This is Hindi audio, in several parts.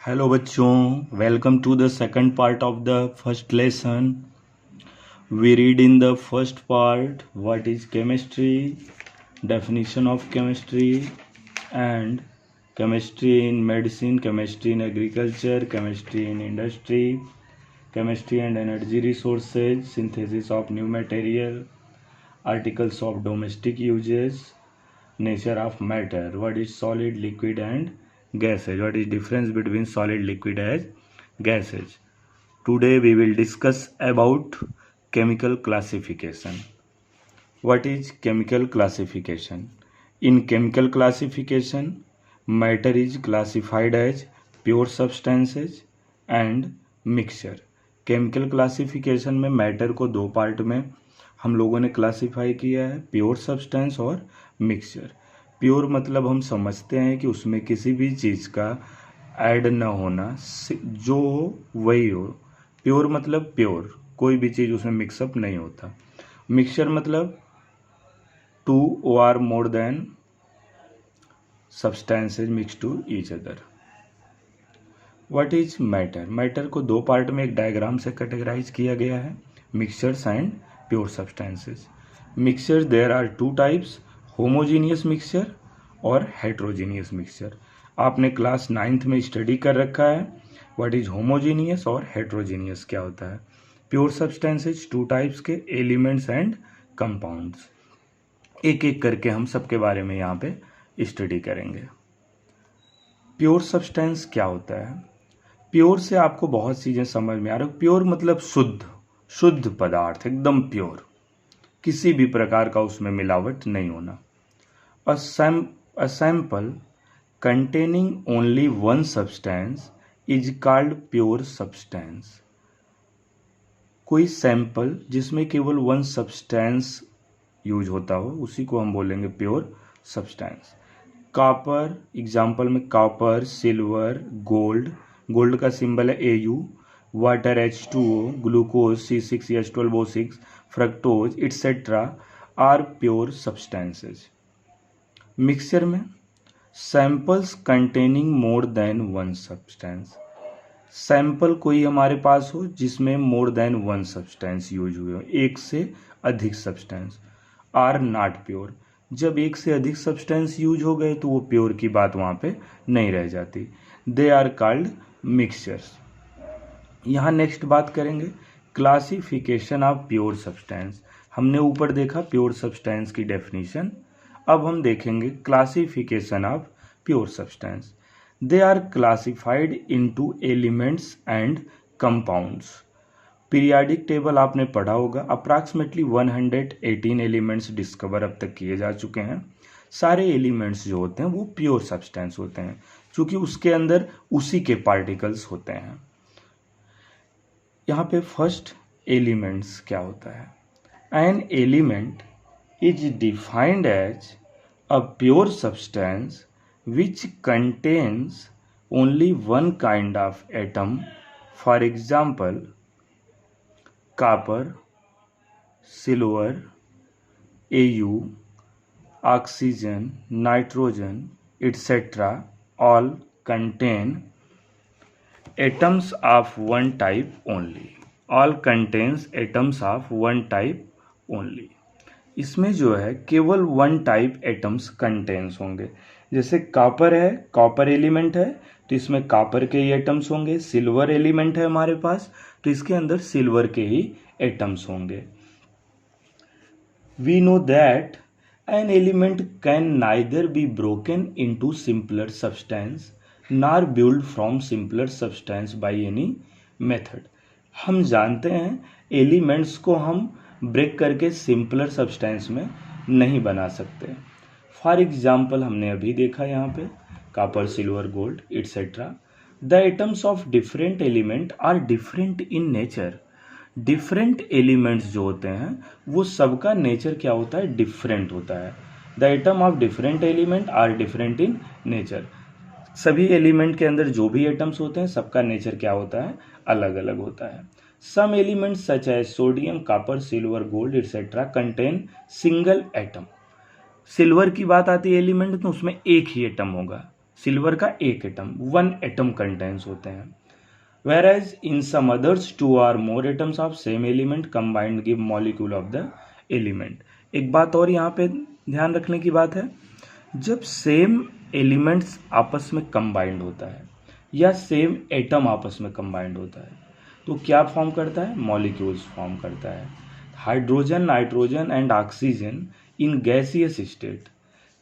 हेलो बच्चों, welcome to the second part of the first lesson. We read in the first part what is chemistry, definition of chemistry, and chemistry in medicine, chemistry in agriculture, chemistry in industry, chemistry and energy resources, synthesis of new material, articles of domestic uses, nature of matter, what is solid, liquid and gases, what is difference between solid, liquid and gases. Today we will discuss about chemical classification. What is chemical classification? In chemical classification, matter is classified as pure substances and mixture. Chemical classification में मैटर को दो पार्ट में हम लोगों ने क्लासिफाई किया है, प्योर सब्सटेंस और मिक्सचर. प्योर मतलब हम समझते हैं कि उसमें किसी भी चीज़ का ऐड न होना, जो हो वही हो. प्योर मतलब प्योर, कोई भी चीज़ उसमें मिक्सअप नहीं होता. मिक्सचर मतलब टू और more than substances mix to each other. What is matter? Matter को दो पार्ट में एक डायग्राम से कैटेगराइज किया गया है, mixtures and pure substances. Mixture there are two types, homogeneous mixture और हेट्रोजीनियस मिक्सचर. आपने क्लास 9th में स्टडी कर रखा है व्हाट इज होमोजीनियस और हेट्रोजीनियस क्या होता है. प्योर सब्सटेंसेज टू टाइप्स के, एलिमेंट्स एंड कंपाउंड्स. एक एक करके हम सबके बारे में यहाँ पे स्टडी करेंगे. प्योर सब्सटेंस क्या होता है? प्योर से आपको बहुत चीज़ें समझ में आ रही. प्योर मतलब शुद्ध पदार्थ, एकदम प्योर, किसी भी प्रकार का उसमें मिलावट नहीं होना. A sample containing only one substance is called pure substance. कोई सैंपल जिसमें केवल वन सब्सटेंस यूज होता हो उसी को हम बोलेंगे प्योर सब्सटेंस. कॉपर, एग्जाम्पल में कॉपर, सिल्वर, गोल्ड का सिंबल है Au, water H2O, glucose C6H12O6, fructose etcetera are pure substances. Mixture में samples containing more than one substance. Sample कोई हमारे पास हो जिसमें more than one substance use हुए हो, एक से अधिक सब्सटेंस, आर नॉट प्योर. जब एक से अधिक सब्सटेंस यूज हो गए तो वो प्योर की बात वहाँ पे नहीं रह जाती. They are called mixtures. यहाँ नेक्स्ट बात करेंगे क्लासिफिकेशन ऑफ प्योर सब्सटेंस. हमने ऊपर देखा प्योर सब्सटेंस की डेफिनेशन, अब हम देखेंगे classification of pure substance. They are classified into elements and compounds. Periodic table आपने पढ़ा होगा. अप्रॉक्सीमेटली 118 एलिमेंट्स डिस्कवर अब तक किए जा चुके हैं. सारे एलिमेंट्स जो होते हैं वो प्योर सब्सटेंस होते हैं क्योंकि उसके अंदर उसी के पार्टिकल्स होते हैं. यहाँ पे फर्स्ट एलिमेंट्स क्या होता है? An element is defined as a pure substance which contains only one kind of atom. For example copper, silver, Au, oxygen, nitrogen, etc. all contain atoms of one type only. All contains atoms of one type only. इसमें जो है केवल वन टाइप एटम्स कंटेन्स होंगे. जैसे कॉपर है, कॉपर एलिमेंट है तो इसमें कॉपर के ही एटम्स होंगे. सिल्वर एलिमेंट है हमारे पास तो इसके अंदर सिल्वर के ही एटम्स होंगे. We know that an element can neither be broken into simpler substance nor build from simpler substance by any method. हम जानते हैं एलिमेंट्स को हम ब्रेक करके सिंपलर सब्सटेंस में नहीं बना सकते. फॉर एग्जाम्पल हमने अभी देखा यहाँ पे copper, silver, gold etcetera. The atoms of different element are different in nature. Different elements जो होते हैं वो सबका नेचर क्या होता है? डिफरेंट होता है. The atom of different element are different in nature. सभी एलिमेंट के अंदर जो भी एटम्स होते हैं सबका नेचर क्या होता है? अलग अलग होता है. Some elements such as sodium, copper, silver, gold etcetera contain single atom. Silver की बात आती है एलिमेंट तो उसमें एक ही एटम होगा. सिल्वर का एक एटम, 1 एटम कंटेंस होते हैं। whereas in some others 2 or more atoms of same element combined give molecule of the element। एक बात और यहाँ पे ध्यान रखने की बात है, जब सेम एलिमेंट्स आपस में कंबाइंड होता है या सेम एटम आपस में कंबाइंड होता है तो क्या फॉर्म करता है, मॉलिक्यूल्स फॉर्म करता है। Hydrogen, nitrogen and oxygen in gaseous state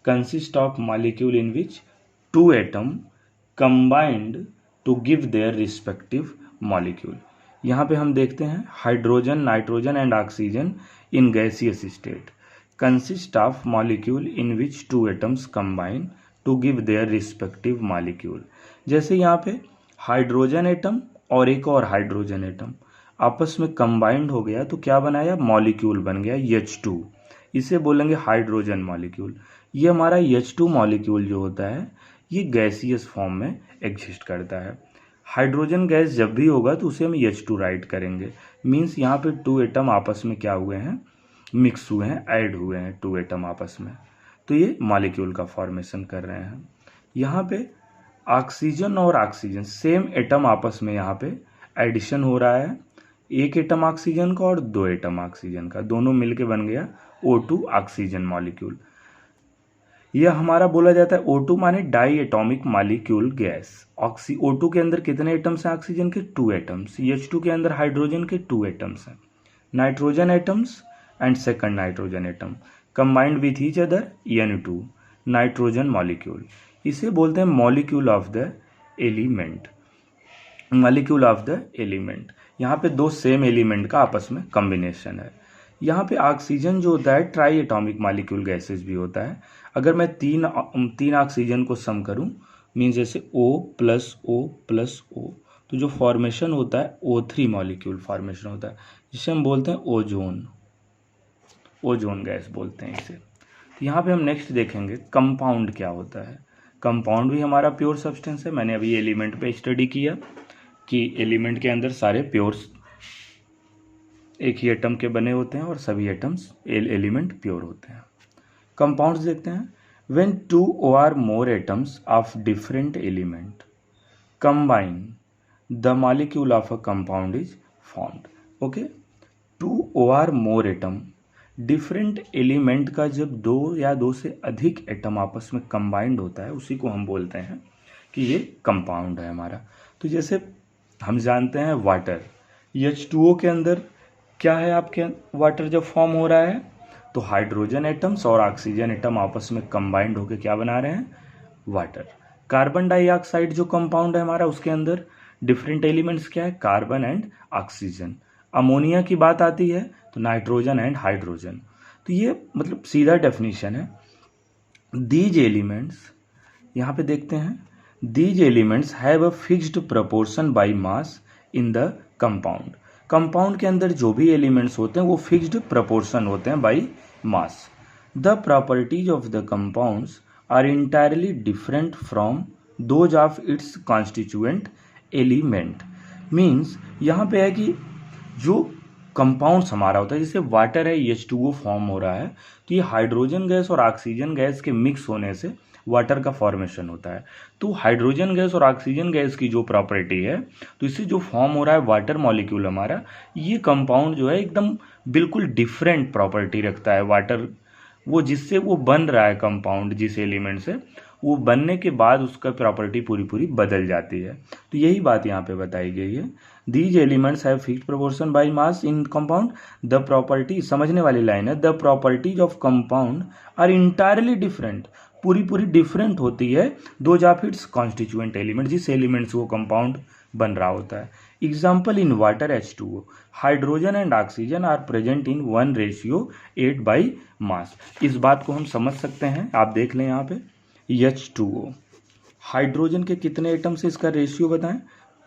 consist of molecule in which 2 atom combined to give their respective molecule. यहाँ पे हम देखते हैं hydrogen, nitrogen and oxygen in gaseous state consist of molecule in which 2 atoms combine to give their respective molecule. जैसे यहाँ पे हाइड्रोजन एटम और एक और हाइड्रोजन एटम आपस में कंबाइंड हो गया तो क्या बनाया, मॉलिक्यूल बन गया H2, इसे बोलेंगे हाइड्रोजन मॉलिक्यूल। ये हमारा H2 मॉलिक्यूल जो होता है ये गैसियस फॉर्म में एग्जिस्ट करता है। हाइड्रोजन गैस जब भी होगा तो उसे हम H2 राइट करेंगे। मीन्स यहाँ पे 2 एटम आपस में क्या हुए हैं, मिक्स हुए हैं, ऐड हुए हैं 2 एटम आपस में, तो ये मॉलिक्यूल का फॉर्मेशन कर रहे हैं। यहाँ पे ऑक्सीजन और ऑक्सीजन सेम एटम आपस में यहाँ पे एडिशन हो रहा है, 1 एटम ऑक्सीजन का और 2 एटम ऑक्सीजन का, दोनों मिलके बन गया O2 ऑक्सीजन मॉलिक्यूल। यह हमारा बोला जाता है O2 माने die atomic molecule gas. O2 के अंदर कितने एटम्स हैं, ऑक्सीजन के 2 एटम्स, H2 के अंदर हाइड्रोजन के 2 एटम्स हैं, nitrogen atoms and second nitrogen atom combined with each other N2 nitrogen molecule. इसे बोलते हैं molecule of the element, molecule of the element. यहाँ पे 2 सेम एलिमेंट का आपस में कॉम्बिनेशन है। यहाँ पे ऑक्सीजन जो होता है ट्राई एटॉमिक मॉलिक्यूल गैसेस भी होता है। अगर मैं तीन ऑक्सीजन को सम करूँ, मीन्स जैसे O प्लस O तो जो फॉर्मेशन होता है O3 मॉलिक्यूल फॉर्मेशन होता है, जिसे हम बोलते हैं ओजोन, ओजोन गैस बोलते हैं इसे। तो यहाँ पे हम नेक्स्ट देखेंगे कंपाउंड क्या होता है। कंपाउंड भी हमारा प्योर सब्सटेंस है। मैंने अभी एलिमेंट पे स्टडी किया कि एलिमेंट के अंदर सारे प्योर एक ही एटम के बने होते हैं और सभी एटम्स एलिमेंट प्योर होते हैं। कंपाउंड्स देखते हैं। When 2 or more atoms of different element combine the molecule of a compound is formed। Okay, 2 or more atom different element का जब 2 या 2 से अधिक एटम आपस में कंबाइंड होता है उसी को हम बोलते हैं कि ये कंपाउंड है हमारा। तो जैसे हम जानते हैं वाटर, H2O के अंदर क्या है आपके, वाटर जब फॉर्म हो रहा है तो हाइड्रोजन एटम्स और ऑक्सीजन एटम आपस में कंबाइंड होकर क्या बना रहे हैं, वाटर। कार्बन डाइऑक्साइड जो कंपाउंड है हमारा उसके अंदर डिफरेंट एलिमेंट्स क्या है, कार्बन एंड ऑक्सीजन। अमोनिया की बात आती है तो नाइट्रोजन एंड हाइड्रोजन। तो ये मतलब सीधा डेफिनेशन है। दीज एलिमेंट्स यहाँ पे देखते हैं, these elements have a fixed proportion bye mass in the compound. Compound के अंदर जो भी एलिमेंट्स होते हैं वो फिक्स्ड प्रपोर्शन होते हैं by mass. The properties of the compounds are entirely different from those of its constituent element. Means यहाँ पे है कि जो कंपाउंड्स हमारा होता है, जैसे वाटर है H2O फॉर्म हो रहा है तो ये हाइड्रोजन गैस और ऑक्सीजन गैस के मिक्स होने से वाटर का फॉर्मेशन होता है। तो हाइड्रोजन गैस और ऑक्सीजन गैस की जो प्रॉपर्टी है तो इससे जो फॉर्म हो रहा है वाटर मॉलिक्यूल हमारा, ये कंपाउंड जो है एकदम बिल्कुल डिफरेंट प्रॉपर्टी रखता है। वाटर वो जिससे वो बन रहा है कंपाउंड, जिस एलिमेंट से वो बनने के बाद उसका प्रॉपर्टी पूरी बदल जाती है। तो यही बात यहाँ पे बताई गई है। These elements have fixed proportion by mass in compound. The property, समझने वाली लाइन है, the properties of compound are entirely different, पूरी डिफरेंट होती है those of its constituent element, जिस एलिमेंट से वो कंपाउंड बन रहा होता है। Example in water H2O, hydrogen and oxygen are present in 1:8 by mass. इस बात को हम समझ सकते हैं, आप देख लें यहाँ पे H2O, हाइड्रोजन के कितने एटम से इसका रेशियो बताएं,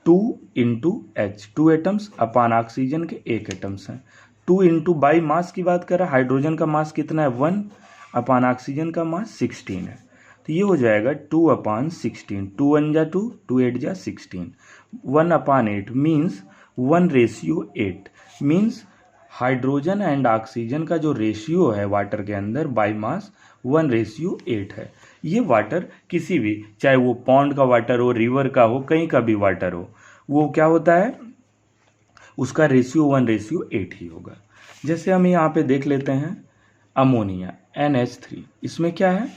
2:H, 2 एटम्स अपान ऑक्सीजन के 1 एटम्स हैं। 2 इंटू बाई मास की बात कर रहा है, हाइड्रोजन का मास कितना है 1 अपान ऑक्सीजन का मास 16 है, तो ये हो जाएगा 2/16, 2 1 जा 2, 2 8 जा 16, 1/8 means 1:8 means hydrogen and oxygen का जो रेशियो है वाटर के अंदर बाई मास 1:8 है। ये वाटर किसी भी, चाहे वो पॉन्ड का वाटर हो, रिवर का हो, कहीं का भी वाटर हो, वो क्या होता है, उसका रेशियो 1:8 ही होगा। जैसे हम यहाँ पे देख लेते हैं अमोनिया NH3, इसमें क्या है,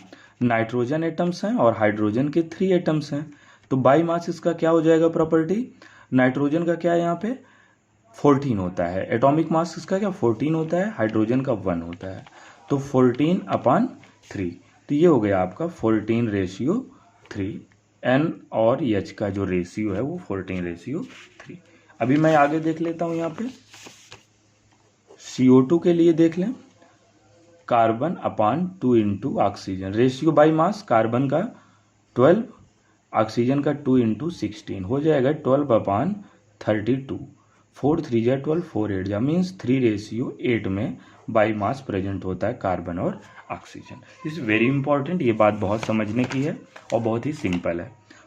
नाइट्रोजन एटम्स हैं और हाइड्रोजन के 3 एटम्स हैं। तो बाई मास इसका क्या हो जाएगा प्रॉपर्टी, नाइट्रोजन का क्या है यहाँ पे 14 होता है, एटॉमिक मास इसका क्या 14 होता है, हाइड्रोजन का 1 होता है, तो 14/3। तो ये हो गया आपका 14:3। N और H का जो रेशियो है वो 14:3। अभी मैं आगे देख लेता हूँ यहाँ पे CO2 के लिए देख लें, carbon into oxygen, ratio by mass carbon का 12, ऑक्सीजन का 2 इंटू 16 हो जाएगा 12/32। 4 3 जा 12, 4 8 जा मीन्स 3:8 में बाई मास प्रेजेंट होता है कार्बन और ऑक्सीजन। इज वेरी इंपॉर्टेंट, ये बात बहुत समझने की है और बहुत ही सिंपल है।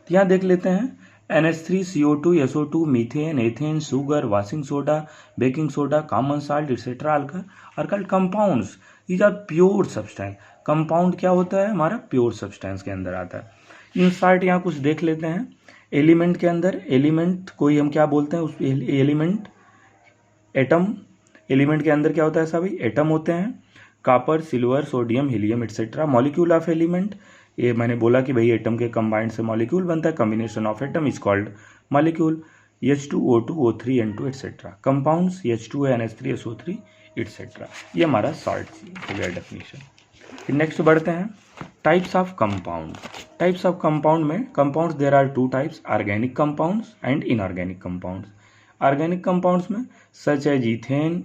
तो यहाँ देख लेते हैं NH3, CO2, SO2, methane, ethane, sugar, washing soda, baking soda, common salt etcetera alkyl compounds, these are pure substance. Compound क्या होता है हमारा, प्योर सब्सटेंस के अंदर आता है। इंसर्ट यहाँ कुछ देख लेते हैं एलिमेंट के अंदर, एलिमेंट कोई हम क्या बोलते हैं उस एलिमेंट, एटम, एलिमेंट के अंदर क्या होता है सभी एटम होते हैं, copper, silver, sodium, helium etcetera. Molecule of element, ये मैंने बोला कि भाई एटम के कंबाइंड से मॉलिक्यूल बनता है, combination of atom is called molecule. H2O2 O3 N2 etcetera. Compounds H2 NH3 SO3 etcetera. ये हमारा शॉर्ट हो गया डेफिनेशन। फिर नेक्स्ट बढ़ते हैं types of compound. Types of compound में compounds there are 2 types, organic compounds and inorganic compounds. Organic compounds में such as ethane,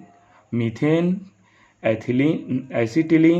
methane, ethylene, acetylene,